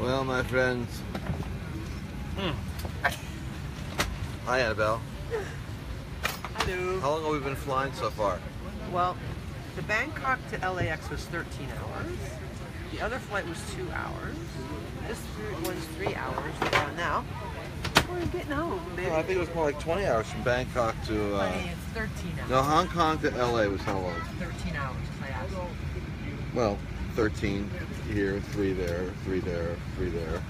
Well, my friends. Hi, Annabelle. Hello. How long have we been flying so far? Well, the Bangkok to LAX was 13 hours. The other flight was 2 hours. This one's 3 hours. Now, we're getting home, baby. I think it was more like 20 hours from Bangkok to... It's 13 hours. No, Hong Kong to LA was how long? 13 hours, class. Well, 13 here, 3 there, 3 there, 3 there.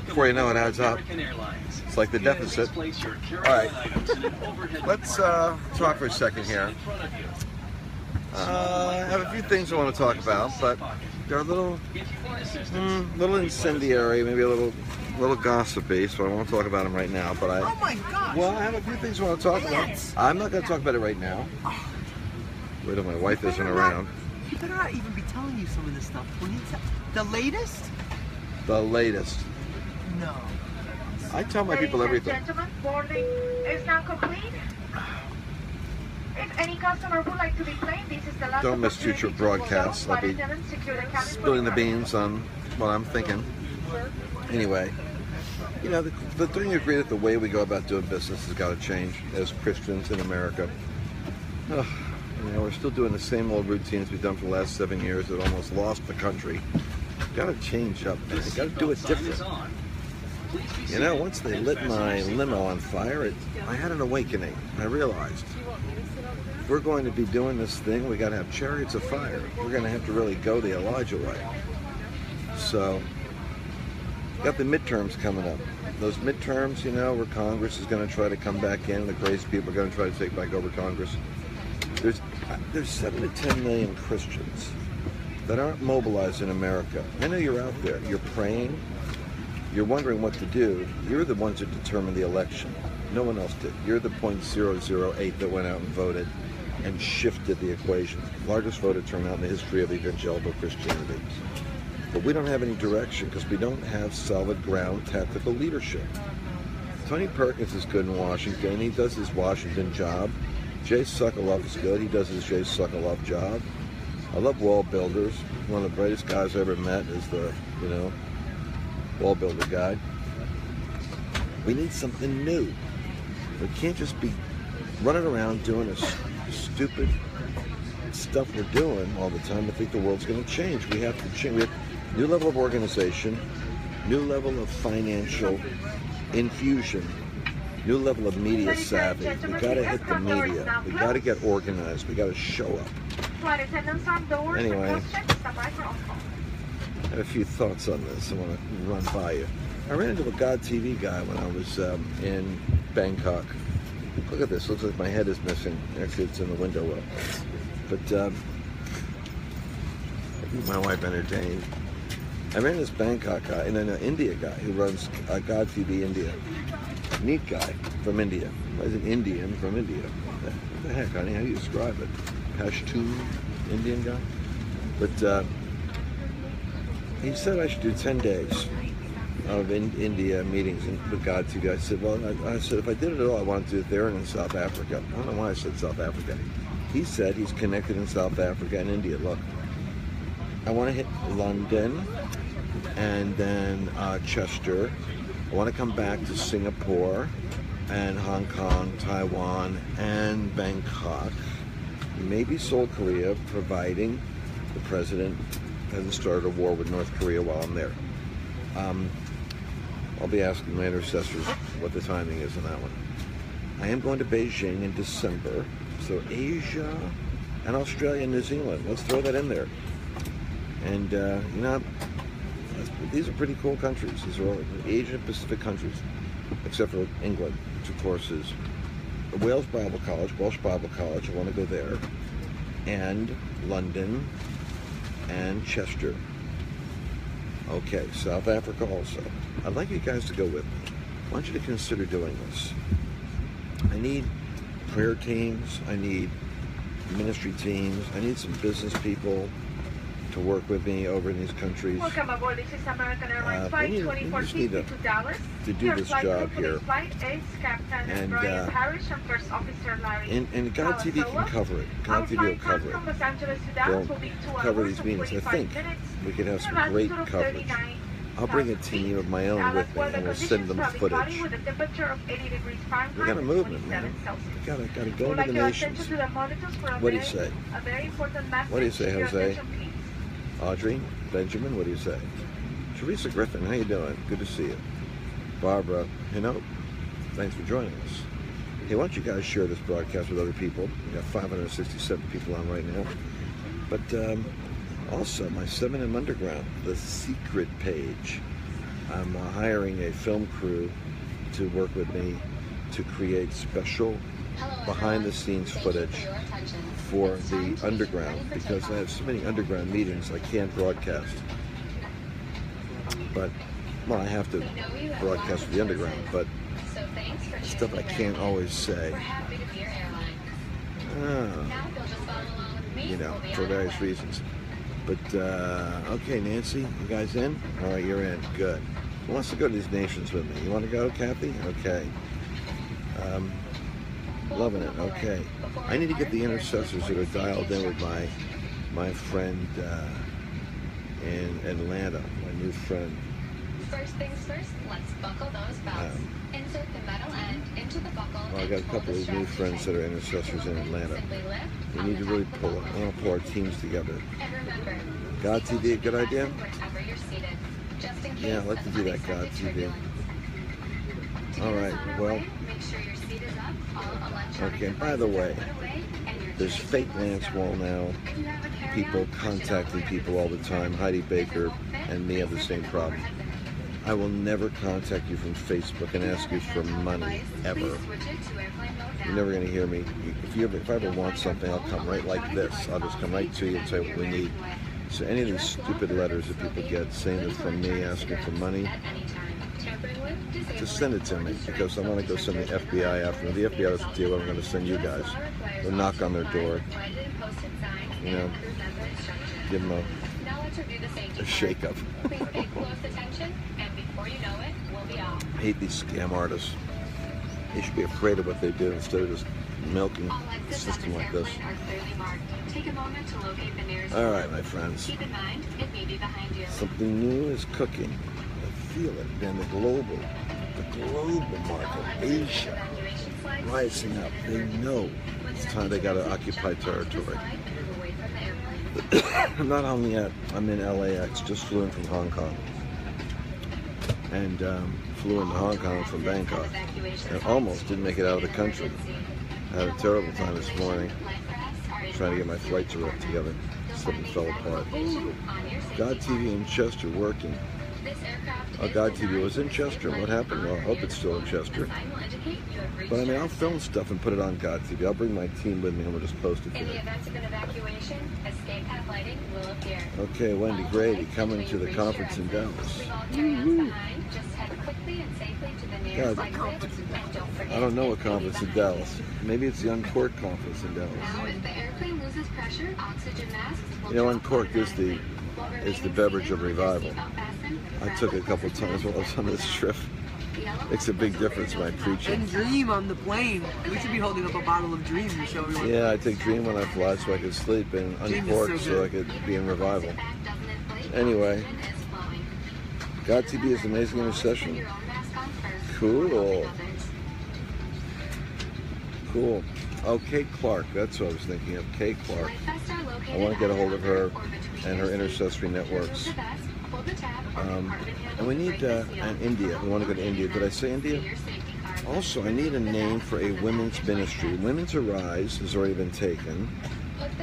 Before you know it adds up. It's like the deficit. All right, let's talk for a second here. I have a few things I want to talk about, but they're a little incendiary, maybe a little gossipy, so I won't talk about them right now. But Oh my gosh! Well, I have a few things I want to talk about. I'm not going to talk about it right now. Wait till my wife isn't around. You better not even be telling you some of this stuff. The latest? The latest. No. I tell my people everything. Ladies and gentlemen, boarding is now complete. If any customer would like to be playing, this is the last Don't miss future broadcasts. I'll be spilling the beans on what I'm thinking. Anyway, you know, don't you agree that the way we go about doing business has got to change as Christians in America? Ugh, you know, we're still doing the same old routines we've done for the last 7 years that almost lost the country. Got to change up, man. Got to do it different. You know, once they lit my limo on fire, I had an awakening. I realized if we're going to be doing this thing, we got to have chariots of fire. We're going to have to really go the Elijah way. So, got the midterms coming up. Those midterms, you know, where Congress is going to try to come back in, the crazy people are going to try to take back over Congress. There's 7 to 10 million Christians that aren't mobilized in America. I know you're out there. You're praying. You're wondering what to do. You're the ones that determined the election. No one else did. You're the 0.008 that went out and voted and shifted the equation. Largest voter turnout in the history of evangelical Christianity. But we don't have any direction because we don't have solid ground tactical leadership. Tony Perkins is good in Washington. He does his Washington job. Jay Sekulow is good. He does his Jay Sekulow job. I love wall builders. One of the brightest guys I ever met is the, wall builder guy. We need something new. We can't just be running around doing this stupid stuff we're doing all the time and think the world's going to change. We have to change. We have a new level of organization, new level of financial infusion, new level of media savvy. We got to hit the media. We got to get organized. We got to show up. Anyway, I have a few thoughts on this I want to run by you. I ran into a God TV guy when I was in Bangkok. Look at this. Looks like my head is missing. Actually, it's in the window well. But I keep my wife entertained. I ran this Bangkok guy and then an India guy who runs God TV India. Neat guy from India. He's an Indian from India. What the heck, honey? How do you describe it? Pashtun Indian guy? But he said I should do 10 days of India meetings with God TV. I said, well, I said, if I did it at all, I wanted to do it there and in South Africa. I don't know why I said South Africa. He said he's connected in South Africa and India. Look, I want to hit London and then Chester. I want to come back to Singapore and Hong Kong, Taiwan, and Bangkok. Maybe Seoul, Korea, providing the president hasn't started a war with North Korea while I'm there. I'll be asking my intercessors what the timing is on that one. I am going to Beijing in December, so Asia and Australia and New Zealand. Let's throw that in there. And, these are pretty cool countries. These are all Asian Pacific countries, except for England, which of course is Wales Bible College, Welsh Bible College. I want to go there. And London and Chester. Okay, South Africa also. I'd like you guys to go with me. I want you to consider doing this. I need prayer teams. I need ministry teams. I need some business people to work with me over in these countries. Welcome aboard. This is American Airlines flight 2450 to Dallas. To do this job here. Flight is Captain Brian Parrish and First Officer Larry. And God TV can cover it. God TV will cover it. They'll cover these meetings. I think we could have some great coverage. I'll bring a team of my own with me, and we'll send them footage. We got a movement, man. We gotta go into the nations. What do you say? What do you say, Jose? Audrey, Benjamin, what do you say? Teresa Griffin, how you doing? Good to see you. Barbara, thanks for joining us. Hey, why don't you guys share this broadcast with other people? We got 567 people on right now. But also, my 7M Underground, the secret page. I'm hiring a film crew to work with me to create special behind-the-scenes footage for the Underground, because I have so many Underground meetings I can't broadcast. But, well, I have to broadcast for the Underground, but stuff I can't always say. For various reasons. But, okay, Nancy, you guys in? All right, you're in. Good. Who wants to go to these nations with me? You want to go, Kathy? Okay. Loving it. Okay. I need to get the intercessors that are dialed in with my friend in Atlanta, my new friend. First things first, let's buckle those belts. Insert the metal end into the buckle. Well, I got a couple of new friends that are intercessors in Atlanta. We need to really pull our teams together. God TV, a good idea? Yeah, I'd like to do that, God TV. All right, well, okay, by the way, there's fake Lance Wall now. People contacting people all the time. Heidi Baker and me have the same problem. I will never contact you from Facebook and ask you for money, ever. You're never going to hear me. If I ever want something, I'll come right like this. I'll just come right to you and say what we need. So any of these stupid letters that people get saying it's from me, asking for money, just send it to me, because I want to go send the FBI after me. The FBI doesn't deal with I'm going to send you guys. They'll knock on their door. Give them a shake-up. I hate these scam artists. They should be afraid of what they do instead of just milking a system like this. All right, my friends. Something new is cooking. I feel it. And the global market, Asia, rising up. They know it's time they got to occupy territory. Not only yet, I'm in LAX, just flew in from Hong Kong. And flew into Hong Kong from Bangkok. And almost didn't make it out of the country. I had a terrible time this morning, trying to get my flights together. Something fell apart. God TV in Chester working. Oh, God TV was in Chester. What happened? Well, I hope it's still in Chester. But I mean, I'll film stuff and put it on God TV. I'll bring my team with me and we'll just post it In there. the event of an evacuation, escape path lighting will appear. Okay, Wendy Grady coming to the conference in Dallas. God, I don't know a conference in Dallas. Maybe it's the Uncorked conference in Dallas. If the airplane loses pressure, oxygen masks will Uncorked is the beverage of revival. I took it a couple times while I was on this trip. Makes a big difference when I preach it. And Dream on the plane. We should be holding up a bottle of Dream to show everyone. Yeah, I take Dream when I fly so I can sleep, and Uncorked so I could be in revival. Anyway, God TV is amazing intercession. Cool. Cool. Oh, Kate Clark. That's what I was thinking of. Kate Clark. I want to get a hold of her and her intercessory networks. And we need an India. We want to go to India. Did I say India? Also, I need a name for a women's ministry. Women's Arise has already been taken.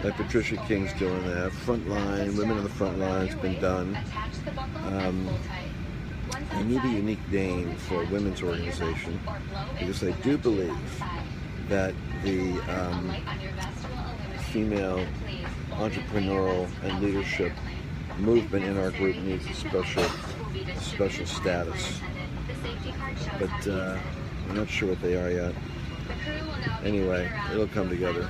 Like Patricia King's doing that. Frontline, Women in the Frontline has been done. I need a unique name for a women's organization, because I do believe that the female entrepreneurial and leadership movement in our group needs a special status. But I'm not sure what they are yet. Anyway, it'll come together.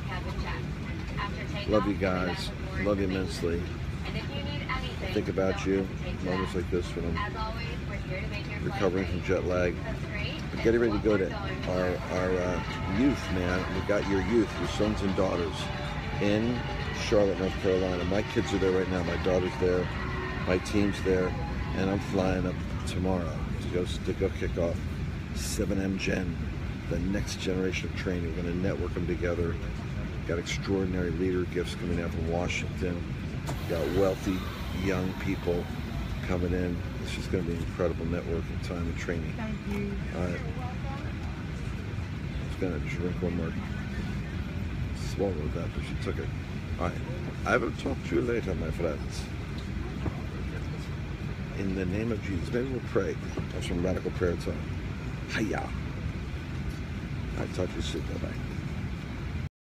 Love you guys. Love you immensely. I think about you moments like this when I'm recovering from jet lag. We're getting ready to go to our youth, man. We got your youth, your sons and daughters, in Charlotte, North Carolina. My kids are there right now. My daughter's there. My team's there. and I'm flying up tomorrow to go kick off 7M Gen, the next generation of training. We're going to network them together. Got extraordinary leader gifts coming out from Washington. Got wealthy young people coming in. It's just going to be an incredible networking time and training. Thank you. All right. Just going to drink one more. Swallowed that, but she took it. All right. I will talk to you later, my friends. In the name of Jesus. Maybe we'll pray. That's from Radical Prayer Time. Hiya. I'll talk to you soon. Bye-bye.